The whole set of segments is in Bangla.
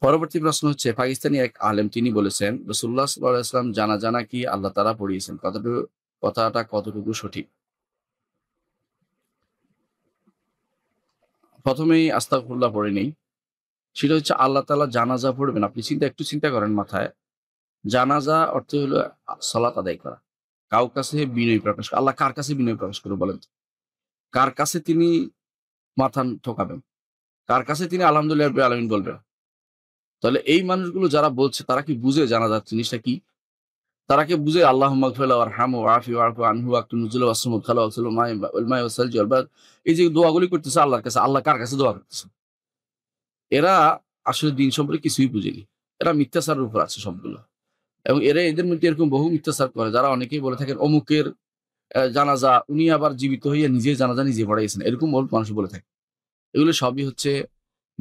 পরবর্তী প্রশ্ন হচ্ছে পাকিস্তানি এক আলেম তিনি বলেছেন রাসূলুল্লাহ সাল্লাল্লাহু আলাইহি ওয়াসাল্লাম জানাজা নাকি আল্লাহ তাআলা পড়িয়েছেন। কথাটা কতটুকু সঠিক? প্রথমেই আস্তাগফিরুল্লাহ পড়ে নেই। সেটা হচ্ছে আল্লাহ তাআলা জানাজা পড়বেন। আপনি একটু চিন্তা করেন মাথায়। জানাজা অর্থ হলো সালাত আদায় করা। কারো কাছে বিনয় প্রকাশ করা। আল্লাহ কার কাছে বিনয় প্রকাশ করবে বলেন তো? কার কাছে তিনি মাথা ঠোকাবেন? কার কাছে তিনি আলহামদুলিল্লাহ রাব্বিল আলামিন বলবেন? তাহলে এই মানুষগুলো যারা বলছে তারা কি বুঝে জানাজার জিনিসটা কি? তারা কি বুঝে আল্লাহুম্মা ইগফির ওয়ারহামহু ওয়াআফি ওয়া'ফু আনহু ওয়াকতুম নুজুলা ওয়াসসমুদ খালা ওয়াসলু মাই ওয়াল মাই ওয়াসসালজি ওয়াল বারদ এই যে দোয়াগুলি করতেছে আল্লাহর কাছে, আল্লাহ কার কাছে দোয়া করতেছে? এরা আসলে দিন সম্পর্কে কিছুই বুঝেনি। এরা মিথ্যাচারের উপর আছে সবগুলো। এবং এদের মধ্যে এরকম বহু মিথ্যাচার করে যারা অনেকেই বলে থাকেন অমুকের জানাজা উনি আবার জীবিত হইয়া নিজে জানাজা নিজে পড়াইয়েছেন। এরকম বহুত মানুষ বলে থাকে। এগুলো সবই হচ্ছে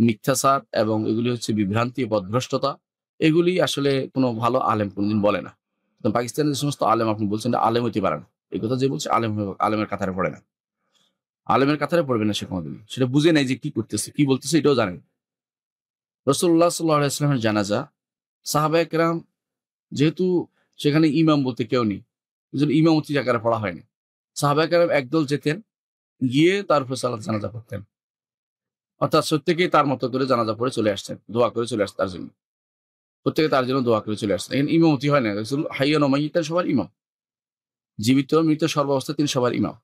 মিথ্যাচার এবং এগুলি হচ্ছে বিভ্রান্তি, পথভ্রষ্টতা। এগুলি আসলে কোন ভালো আলেম কোনদিন বলে না। তো পাকিস্তানের যে সমস্ত আলেম আপনি বলছেন আলেম হইতে পারে না। এই কথা যে বলছে আলেমের কাতারে পড়ে না। আলেমের কাতারে পড়বে না সে কোনদিনই। সেটা বুঝে নাই যে কি করতেছে, কি বলতেছে এটাও জানে না। রাসূলুল্লাহ সাল্লাল্লাহু আলাইহি ওয়াসাল্লামের জানাজা সাহাবায়ে কেরাম যেহেতু সেখানে ইমাম বলতে কেউ নেই। এজন্য ইমামতির আকারে পড়া হয়নি। সাহাবায়ে কেরাম একদল যেতেন, গিয়ে তারপর সালাত জানাজা পড়তেন। অর্থাৎ প্রত্যেকেই তার মতো করে জানাজা পড়ে চলে আসছেন। দোয়া করে চলে আসছেন তার জন্য। প্রত্যেকে তার জন্য দোয়া করে চলে আসছেন। এখানে ইমামতি হয় না। রাসূল হাইয়ান ওয়া মাইয়িতান সবার ইমাম। জীবিত মৃত সর্বাবস্থায় তিনি সবার ইমাম।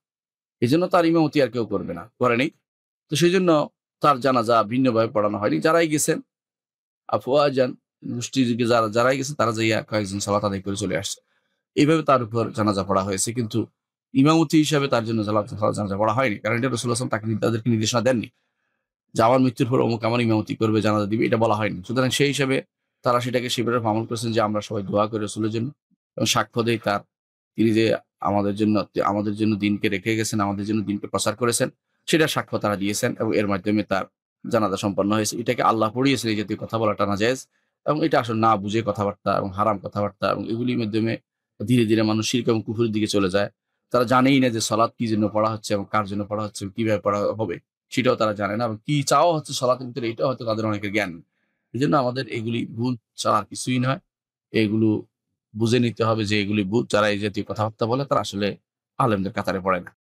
এজন্য তার ইমামতি আর কেউ করবে না। করে নাই। তো সেজন্য তার জানাজা ভিন্নভাবে পড়ানো হয়নি। যারাই গেছেন আফওয়াজান গোষ্ঠী যুগে যারাই গেছেন তারা যাইয়া কয়েকজন সালাত আদায় করে চলে আসছে। এইভাবে তার উপর জানাজা পড়া হয়েছে। কিন্তু ইমামতি হিসাবে তার জন্য জানাজা পড়া হয়নি। কারণ এটা রাসূলুল্লাহ সাল্লাল্লাহু আলাইহি ওয়াসাল্লাম তাদেরকে নির্দেশনা দেননি। যে আমার মৃত্যুর পর অমুক আমার ইমামতি করবে, জানাজা দিবে এটা বলা হয়নি। সুতরাং সেই হিসেবে তারা সেটাকে সেভাবে আমল করেছেন যে আমরা সবাই দোয়া করি রাসূলের জন্য এবং সাক্ষ্য দেই তার। তিনি যে আমাদের জন্য দিনকে রেখে গেছেন, আমাদের জন্য দিনকে প্রচার করেছেন, সেটার সাক্ষ্য তারা দিয়েছেন এবং এর মাধ্যমে তার জানাজা সম্পন্ন হয়েছে। এটাকে আল্লাহ পড়িয়েছেন এই জাতীয় কথা বলাটা নাজায়েজ এবং এটা আসলে না বুঝে কথাবার্তা এবং হারাম কথাবার্তা এবং এগুলির মাধ্যমে ধীরে, ধীরে মানুষ শিরক এবং কুফরের দিকে চলে যায়। তারা জানেই না যে সালাত কি জন্য পড়া হচ্ছে এবং কার জন্য পড়া হচ্ছে, কিভাবে পড়া হবে। সেটাও তারা জানে না এবং কি চাওয়া হচ্ছে সালাতের ভিতরে এটাও হয়তো তাদের অনেকের জ্ঞান নেই। এজন্য আমাদের এগুলি ভুল ছাড়া আর কিছুই নয়। এগুলো বুঝে নিতে হবে যে এগুলি ভুল। যারা এই জাতীয় কথাবার্তা বলে তারা আসলে আলেমদের কাতারে পড়ে না।